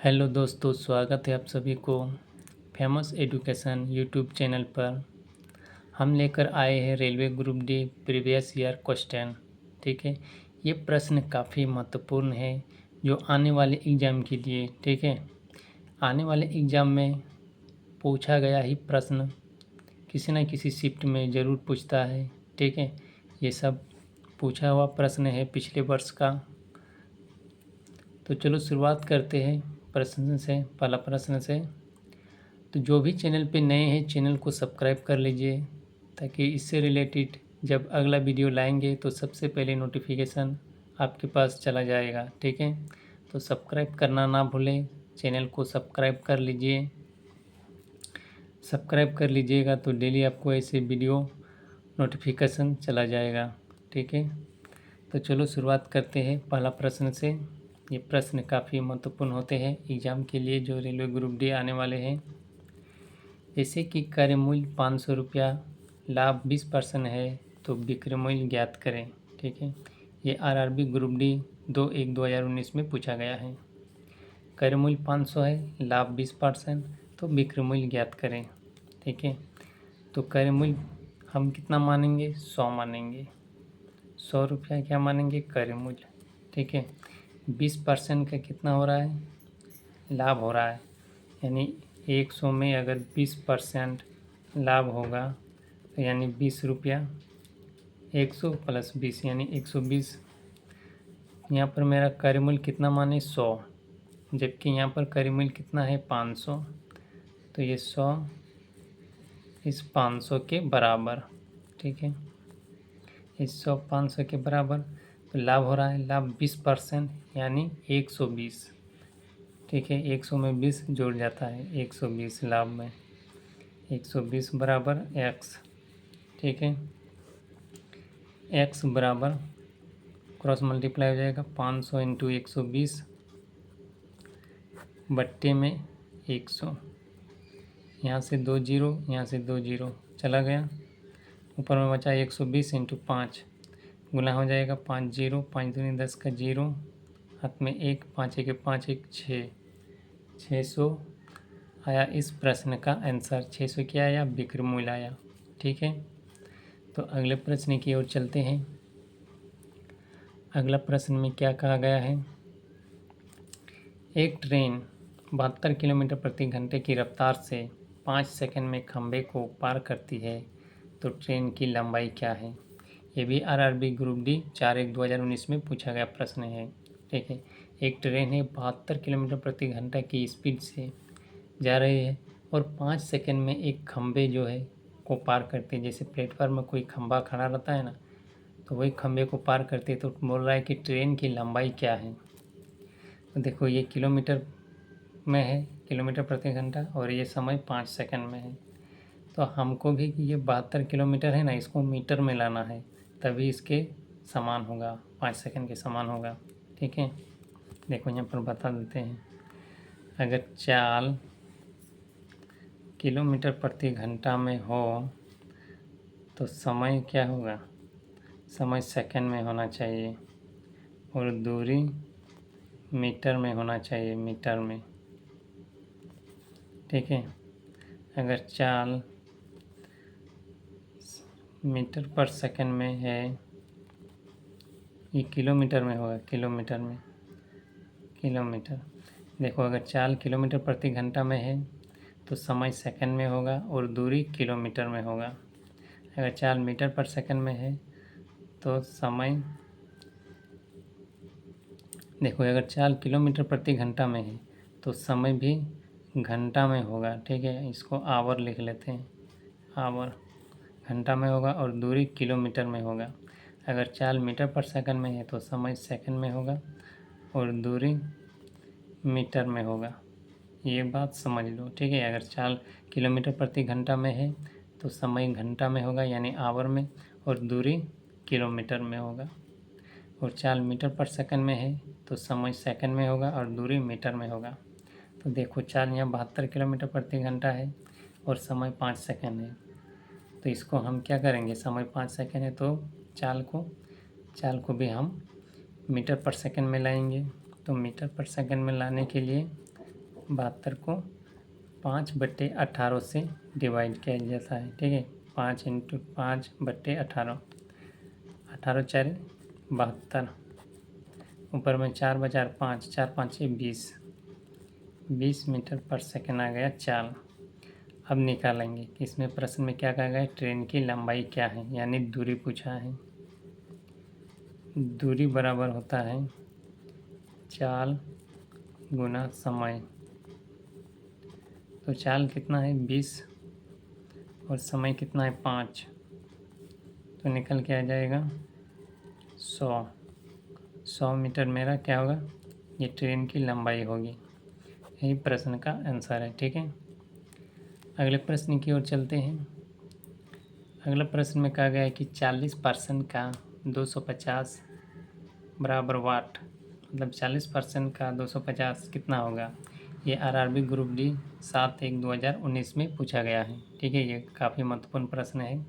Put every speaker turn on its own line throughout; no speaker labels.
Hello दोस्तों, स्वागत है आप सभी को फेमस एजुकेशन यूट्यूब चैनल पर। हम लेकर आए हैं railway group D previous year question. ठीक है, ये प्रश्न काफ़ी महत्वपूर्ण है जो आने वाले एग्ज़ाम के लिए। ठीक है, आने वाले एग्ज़ाम में पूछा गया ही प्रश्न किसी न किसी शिफ्ट में ज़रूर पूछता है। ठीक है, ये सब पूछा हुआ प्रश्न है पिछले वर्ष का। तो चलो शुरुआत करते हैं प्रश्न से, पहला प्रश्न से। तो जो भी चैनल पे नए हैं चैनल को सब्सक्राइब कर लीजिए ताकि इससे रिलेटेड जब अगला वीडियो लाएंगे तो सबसे पहले नोटिफिकेशन आपके पास चला जाएगा। ठीक है, तो सब्सक्राइब करना ना भूलें, चैनल को सब्सक्राइब कर लीजिए। सब्सक्राइब कर लीजिएगा तो डेली आपको ऐसे वीडियो नोटिफिकेशन चला जाएगा। ठीक है, तो चलो शुरुआत करते हैं पहला प्रश्न से। ये प्रश्न काफ़ी महत्वपूर्ण होते हैं एग्ज़ाम के लिए जो रेलवे ग्रुप डी आने वाले हैं। जैसे कि क्रय मूल्य 500 रुपया, लाभ 20% है तो विक्रय मूल्य ज्ञात करें। ठीक है, ये आरआरबी ग्रुप डी 2/1/2019 में पूछा गया है। क्रय मूल्य 500 है, लाभ 20%, तो विक्रय मूल्य ज्ञात करें। ठीक है, तो क्रय मूल्य हम कितना मानेंगे, 100 मानेंगे। 100 रुपया क्या मानेंगे, क्रय मूल्य। ठीक है, 20% का कितना हो रहा है, लाभ हो रहा है, यानी 100 में अगर 20% लाभ होगा तो यानी 20 रुपया। 100 + 20 यानी 120। यहाँ पर मेरा क्रय मूल्य कितना माने, 100, जबकि यहाँ पर क्रय मूल्य कितना है, 500। तो ये 100 इस 500 के बराबर। ठीक है, इस 100 500 के बराबर। तो लाभ हो रहा है, लाभ 20% यानी 120। ठीक है, 100 में 20 जोड़ जाता है, 120 लाभ में। 120 बराबर x। ठीक है, x बराबर क्रॉस मल्टीप्लाई हो जाएगा 500 × 120 बट्टे में 100। यहाँ से 2 जीरो, यहाँ से 2 जीरो चला गया, ऊपर में बचा 120 × 5 गुना हो जाएगा 5 जीरो, 5 दूनी 10 का जीरो, हाथ में 1, 5 1 5 1 6, 600 आया इस प्रश्न का आंसर। 600 क्या आया, विक्रय मूल्य आया। ठीक है, तो अगले प्रश्न की ओर चलते हैं। अगला प्रश्न में क्या कहा गया है, एक ट्रेन 72 किलोमीटर प्रति घंटे की रफ्तार से 5 सेकंड में खंभे को पार करती है तो ट्रेन की लंबाई क्या है। ये भी आरआरबी ग्रुप डी 4/1/2019 में पूछा गया प्रश्न है। ठीक है, एक ट्रेन है 72 किलोमीटर प्रति घंटा की स्पीड से जा रही है और 5 सेकंड में एक खंभे जो है को पार करती है। जैसे प्लेटफार्म में कोई खंभा खड़ा रहता है ना, तो वही खंभे को पार करती है। तो बोल रहा है कि ट्रेन की लंबाई क्या है। तो देखो ये किलोमीटर में है, किलोमीटर प्रति घंटा, और ये समय 5 सेकंड में है। तो हमको भी ये 72 किलोमीटर है ना, इसको मीटर में लाना है तभी इसके समान होगा, 5 सेकंड के समान होगा। ठीक है, देखो यहाँ पर बता देते हैं। अगर चाल किलोमीटर प्रति घंटा में हो तो समय क्या होगा, समय सेकंड में होना चाहिए और दूरी मीटर में होना चाहिए, मीटर में। ठीक है, अगर चाल मीटर पर सेकंड में है, ये किलोमीटर में होगा, किलोमीटर में, किलोमीटर। देखो अगर चाल किलोमीटर प्रति घंटा में है तो समय सेकंड में होगा और दूरी किलोमीटर में होगा। अगर चाल मीटर पर सेकंड में है तो समय, देखो अगर चाल किलोमीटर प्रति घंटा में है तो समय भी घंटा में होगा। ठीक है, इसको आवर लिख लेते हैं, आवर घंटा में होगा और दूरी किलोमीटर में होगा। अगर चाल मीटर पर सेकंड में है तो समय सेकंड में होगा और दूरी मीटर में होगा। ये बात समझ लो। ठीक है, अगर चाल किलोमीटर प्रति घंटा में है तो समय घंटा में होगा यानी आवर में, और दूरी किलोमीटर में होगा। और चाल मीटर पर सेकंड में है तो समय सेकंड में होगा और दूरी मीटर में होगा। तो देखो चाल यहाँ 72 किलोमीटर प्रति घंटा है और समय 5 सेकंड है। तो इसको हम क्या करेंगे, समय 5 सेकंड है तो चाल को भी हम मीटर पर सेकंड में लाएंगे। तो मीटर पर सेकंड में लाने के लिए 72 को 5/18 से डिवाइड किया जाता है। ठीक है, 5 × 5/18, 18 4 72, ऊपर में 4 बचा 5, 4 5 20, 20 मीटर पर सेकंड आ गया चाल। अब निकालेंगे कि इसमें प्रश्न में क्या कहा गया है, ट्रेन की लंबाई क्या है, यानी दूरी पूछा है। दूरी बराबर होता है चाल गुना समय। तो चाल कितना है 20 और समय कितना है 5, तो निकल के आ जाएगा 100 मीटर मेरा क्या होगा, ये ट्रेन की लंबाई होगी। यही प्रश्न का आंसर है। ठीक है, अगले प्रश्न की ओर चलते हैं। अगला प्रश्न में कहा गया है कि 40% का 250 बराबर वाट, मतलब 40% का 250 कितना होगा। ये आरआरबी ग्रुप डी 7/1/2019 में पूछा गया है। ठीक है, ये काफ़ी महत्वपूर्ण प्रश्न है,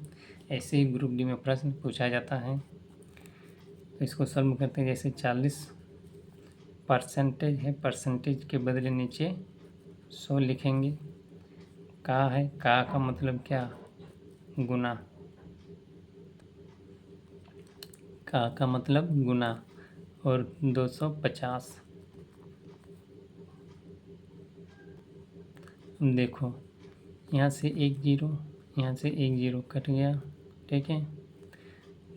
ऐसे ही ग्रुप डी में प्रश्न पूछा जाता है। तो इसको सॉल्व करते हैं। जैसे 40% है, परसेंटेज के बदले नीचे 100 लिखेंगे। का मतलब क्या, गुना। का मतलब गुना, और 250। देखो यहाँ से 1 0, यहाँ से 1 0 कट गया। ठीक है,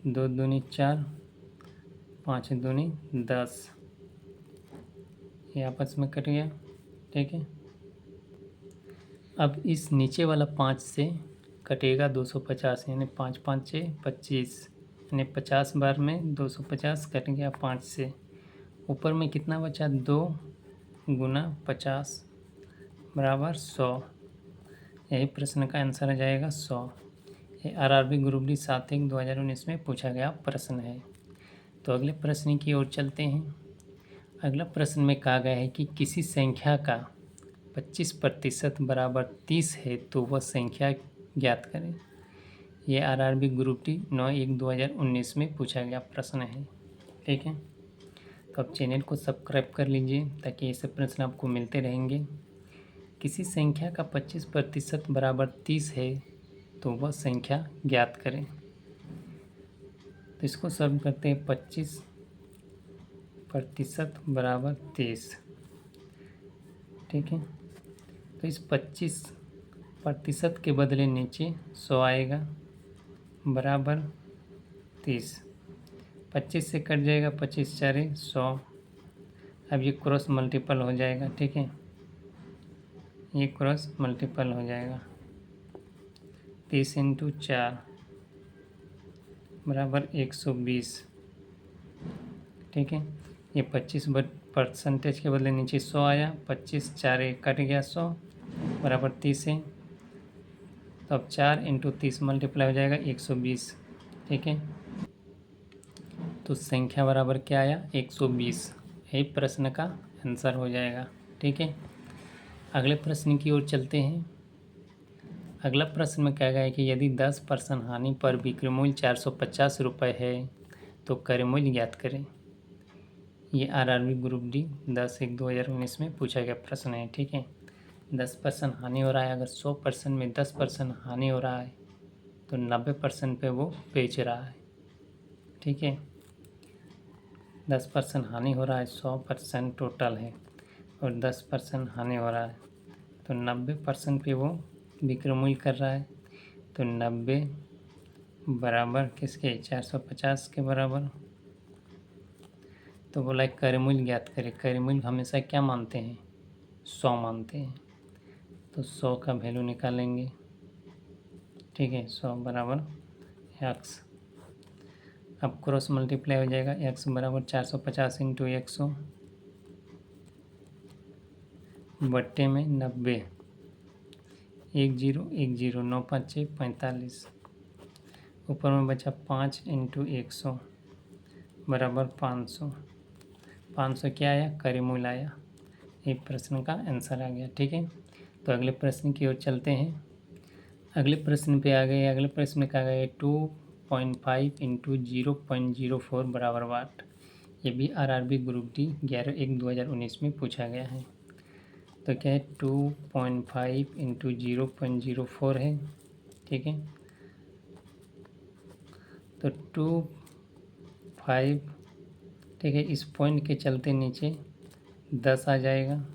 2 दूनी 4, 5 दूनी 10, ये आपस में कट गया। ठीक है, अब इस नीचे वाला 5 से कटेगा 250, यानी 5 5 6 25, यानी 50 बार में 250 कट गया 5 से। ऊपर में कितना बचा, 2 गुना 50 बराबर 100। यही प्रश्न का आंसर आ जाएगा 100। ये आरआरबी ग्रुप डी 7/1/2019 में पूछा गया प्रश्न है। तो अगले प्रश्न की ओर चलते हैं। अगला प्रश्न में कहा गया है कि किसी संख्या का 25% बराबर 30 है तो वह संख्या ज्ञात करें। ये आरआरबी ग्रुप डी 9/1/2019 में पूछा गया प्रश्न है। ठीक है, तो आप चैनल को सब्सक्राइब कर लीजिए ताकि ऐसे प्रश्न आपको मिलते रहेंगे। किसी संख्या का 25% बराबर 30 है तो वह संख्या ज्ञात करें। तो इसको सॉल्व करते हैं। 25% बराबर 30। ठीक है, तो इस 25% के बदले नीचे 100 आएगा बराबर 30। 25 से कट जाएगा, 25 4 100। अब ये क्रॉस मल्टीपल हो जाएगा। ठीक है, ये क्रॉस मल्टीपल हो जाएगा। 30 × 4 बराबर 120। ठीक है, ये 25% के बदले नीचे 100 आया, 25 4 कट गया 100 बराबर 30 है। तो अब 4 × 30 मल्टीप्लाई हो जाएगा 120। ठीक है, तो संख्या बराबर क्या आया, 120। यही प्रश्न का आंसर हो जाएगा। ठीक है, अगले प्रश्न की ओर चलते हैं। अगला प्रश्न में कहा गया है कि यदि 10% हानि पर बिक्री मूल्य 450 रुपये है तो क्रय मूल्य ज्ञात करें। ये आरआरबी ग्रुप डी 10/1/2019 में पूछा गया प्रश्न है। ठीक है, 10% हानि हो रहा है। अगर 100% में 10% हानि हो रहा है तो 90% पे वो बेच रहा है। ठीक है, 10% हानि हो रहा है, 100% टोटल है और 10% हानि हो रहा है तो 90% पे वो बिक्री मूल्य कर रहा है। तो 90 बराबर किसके, 450 के बराबर। तो बोला क्रय मूल्य ज्ञात करें। क्रय मूल्य हमेशा क्या मानते हैं, 100 मानते हैं। तो 100 का वैल्यू निकालेंगे। ठीक है, 100 बराबर x। अब क्रॉस मल्टीप्लाई हो जाएगा, x बराबर 450 × 100 बट्टे में 90, 1 0 1 0, 9 5 6 45, ऊपर में बचा 5 × 100 बराबर 500। 500 क्या आया, क्रय मूल्य आया। ये प्रश्न का आंसर आ गया। ठीक है, तो अगले प्रश्न की ओर चलते हैं। अगले प्रश्न पे आ गए। अगले प्रश्न में कहा गया है 2.5 × 0.04 बराबर वाट। ये भी आरआरबी ग्रुप डी 11/1/2019 में पूछा गया है। तो क्या है 2.5 इंटू 0.04 है, ठीक है। तो 2.5, ठीक है, इस पॉइंट के चलते नीचे 10 आ जाएगा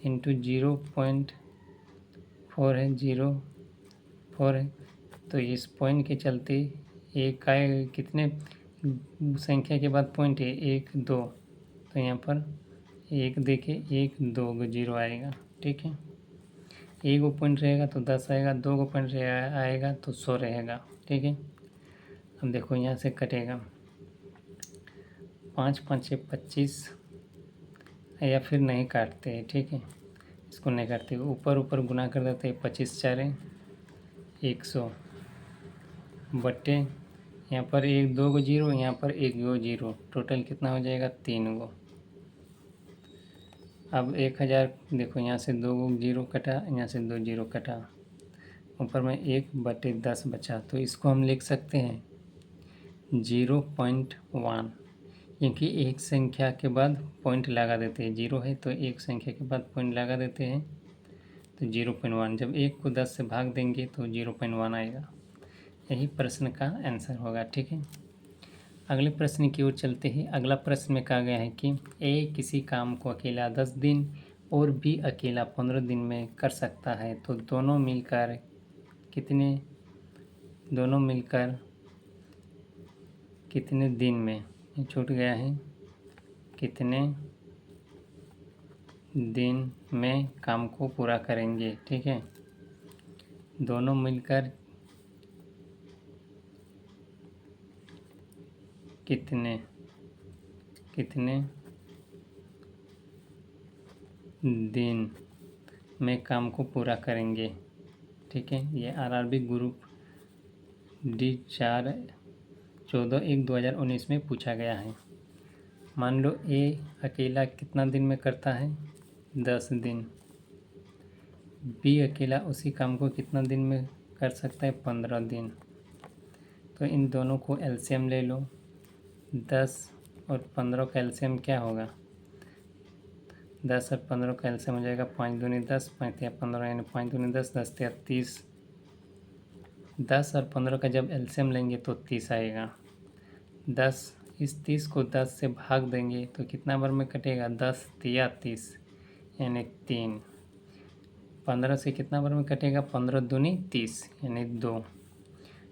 इंटू 0.4 है, 0.4 है। तो इस पॉइंट के चलते एक का कितने संख्या के बाद पॉइंट है, 1 2, तो यहाँ पर एक देखे 1 2 को 0 आएगा, ठीक है। एक को पॉइंट रहेगा तो 10 आएगा, 2 को पॉइंट आएगा तो 100 रहेगा, ठीक है। अब देखो यहाँ से कटेगा 5 5 25, या फिर नहीं काटते हैं, ठीक है, इसको नहीं काटते, ऊपर ऊपर गुना कर देते हैं, 25 4 100 बट्टे यहाँ पर 1 2 को 0, यहाँ पर 1 को 0, टोटल कितना हो जाएगा 3 को। अब 1000 देखो, यहाँ से 2 को 0 कटा, यहाँ से 2 0 कटा, ऊपर में 1 बटे 10 बचा, तो इसको हम लिख सकते हैं 0.1, क्योंकि एक संख्या के बाद पॉइंट लगा देते हैं, 0 है तो एक संख्या के बाद पॉइंट लगा देते हैं, तो 0.1, जब 1 को 10 से भाग देंगे तो 0.1 आएगा। यही प्रश्न का आंसर होगा, ठीक है। अगले प्रश्न की ओर चलते हैं। अगला प्रश्न में कहा गया है कि ए किसी काम को अकेला 10 दिन और बी अकेला 15 दिन में कर सकता है, तो दोनों मिलकर कितने दिन में, छूट गया है, कितने दिन में काम को पूरा करेंगे, ठीक है। दोनों मिलकर कितने दिन में काम को पूरा करेंगे, ठीक है। ये आरआरबी ग्रुप डी 14/1/2019 में पूछा गया है। मान लो ए अकेला कितना दिन में करता है, 10 दिन। बी अकेला उसी काम को कितना दिन में कर सकता है, 15 दिन। तो इन दोनों को एलसीएम ले लो, 10 और 15 का एलसीएम क्या होगा, 10 और 15 का एलसीएम हो जाएगा 5 दूनी 10, 5 या 15, यानी 5 दूनी 10, 10 या 30। 10 और 15 का जब एलसीएम लेंगे तो 30 आएगा। 10, इस 30 को 10 से भाग देंगे तो कितना बार में कटेगा, 10 या 30, यानी 3। 15 से कितना बार में कटेगा, 15 दूनी 30, यानी 2।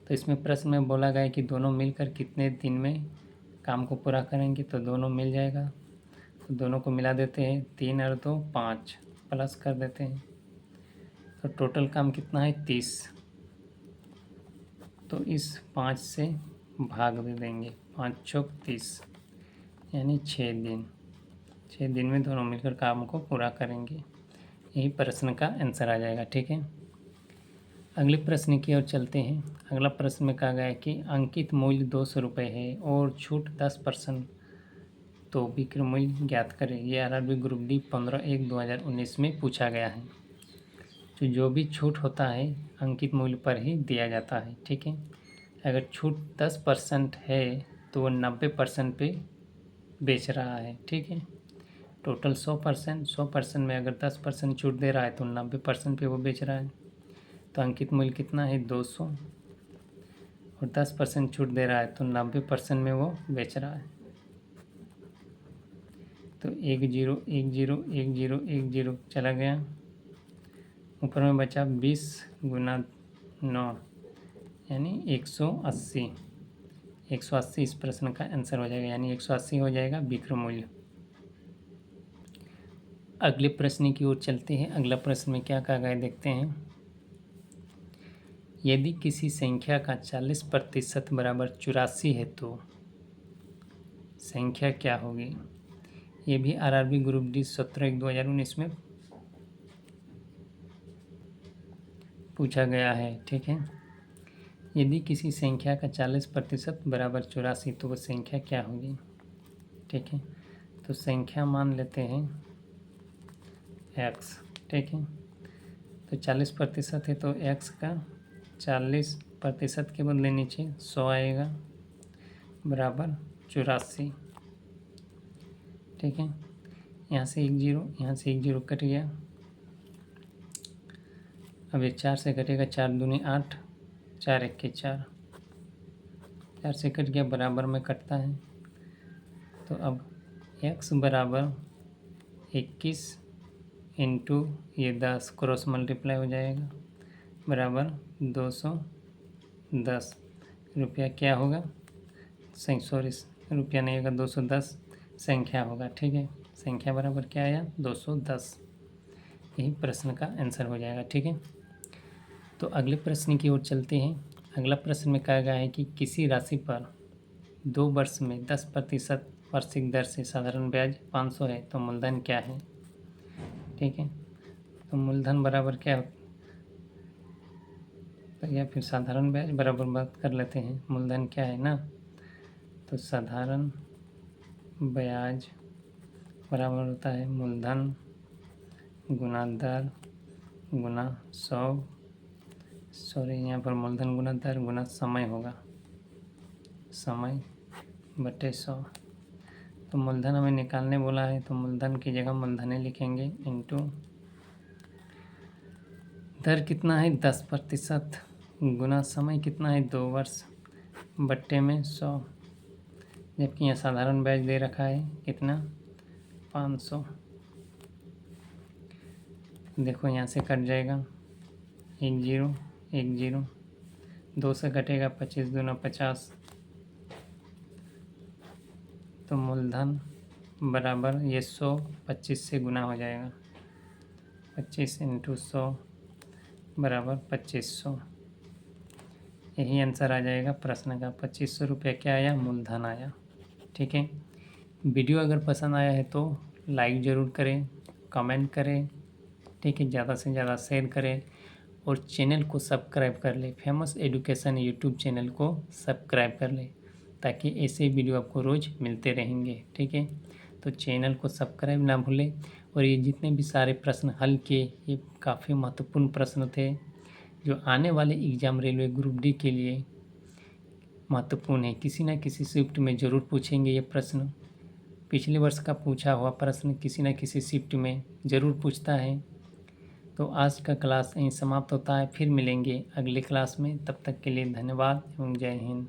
तो इसमें प्रश्न में बोला गया है कि दोनों मिलकर कितने दिन में काम को पूरा करेंगे, तो दोनों मिल जाएगा, तो दोनों को मिला देते हैं, 3 और 2 5, प्लस कर देते हैं, तो टोटल काम कितना है 30। तो इस 5 से भाग दे देंगे, 5 चौक 30, यानी 6 दिन। 6 दिन में दोनों मिलकर काम को पूरा करेंगे। यही प्रश्न का आंसर आ जाएगा, ठीक है। अगले प्रश्न की ओर चलते हैं। अगला प्रश्न में कहा गया है कि अंकित मूल्य 200 रुपये है और छूट 10%, तो बिक्री मूल्य ज्ञात करें। ये आरआरबी ग्रुप डी 15/1/2019 में पूछा गया है। तो जो भी छूट होता है अंकित मूल्य पर ही दिया जाता है, ठीक है। अगर छूट 10% है तो वो 90% पे बेच रहा है, ठीक है। टोटल 100% में अगर 10% छूट दे रहा है तो 90% पे वो बेच रहा है, तो अंकित मूल्य कितना है 200, और 10% छूट दे रहा है तो 90% में वो बेच रहा है। तो 1 0 1 0 1 0 1 0 चला गया, ऊपर में बचा 20 गुना 9, यानी 180। 180 इस प्रश्न का आंसर हो जाएगा, यानी 180 हो जाएगा बिक्री मूल्य। अगले प्रश्न की ओर चलते हैं। अगला प्रश्न में क्या कहा गया है देखते हैं। यदि किसी संख्या का 40% बराबर 84 है तो संख्या क्या होगी। ये भी आरआरबी ग्रुप डी 17/1/2019 में पूछा गया है, ठीक है। यदि किसी संख्या का 40% बराबर 84 तो वो संख्या क्या होगी, ठीक है। तो संख्या मान लेते हैं x, ठीक है। तो 40% है तो x का 40% के बदले नीचे 100 आएगा, बराबर 84, ठीक है। यहाँ से 1 जीरो, यहाँ से 1 जीरो कट गया। अब ये 4 से कटेगा, 4 दूनी 8, 4 1 4, 4 से कट गया, बराबर में कटता है। तो अब x बराबर 21 इंटू ये 10 क्रॉस मल्टीप्लाई हो जाएगा, बराबर 210 रुपया क्या होगा, सॉरी रुपया नहीं होगा, 210 संख्या होगा। ठीक है, संख्या बराबर क्या आया, 210। यही प्रश्न का आंसर हो जाएगा। ठीक है, तो अगले प्रश्न की ओर चलते हैं। अगला प्रश्न में कहा गया है कि किसी राशि पर 2 वर्ष में 10% वार्षिक दर से साधारण ब्याज 500 है, तो मूलधन क्या है। ठीक है, तो मूलधन बराबर क्या तो या फिर साधारण ब्याज बराबर बात कर लेते हैं, मूलधन क्या है ना, तो साधारण ब्याज बराबर होता है मूलधन गुना दर गुना 100, सॉरी यहाँ पर मूलधन गुना दर गुना समय होगा, समय बटे 100। तो मूलधन हमें निकालने बोला है, तो मूलधन की जगह मूलधन लिखेंगे, इंटू दर कितना है 10%, गुना समय कितना है 2 वर्ष, बट्टे में 100, जबकि यहाँ साधारण ब्याज दे रखा है कितना 500। देखो यहाँ से कट जाएगा 1 जीरो 1 जीरो, 2 से कटेगा 25 दूना 50, तो मूलधन बराबर ये 100 25 से गुना हो जाएगा, 25 इंटू 100 बराबर 2500। यही आंसर आ जाएगा प्रश्न का, 2500 रुपये क्या आया, मूलधन आया। ठीक है, वीडियो अगर पसंद आया है तो लाइक ज़रूर करें, कमेंट करें। ठीक है, ज़्यादा से ज़्यादा शेयर करें और चैनल को सब्सक्राइब कर लें। फेमस एजुकेशन यूट्यूब चैनल को सब्सक्राइब कर लें ताकि ऐसे वीडियो आपको रोज़ मिलते रहेंगे। ठीक है, तो चैनल को सब्सक्राइब ना भूलें। और ये जितने भी सारे प्रश्न हल किए, ये काफ़ी महत्वपूर्ण प्रश्न थे जो आने वाले एग्ज़ाम रेलवे ग्रुप डी के लिए महत्वपूर्ण है। किसी न किसी शिफ्ट में ज़रूर पूछेंगे ये प्रश्न। पिछले वर्ष का पूछा हुआ प्रश्न किसी न किसी शिफ्ट में ज़रूर पूछता है। तो आज का क्लास यहीं समाप्त होता है, फिर मिलेंगे अगले क्लास में। तब तक के लिए धन्यवाद एवं जय हिंद।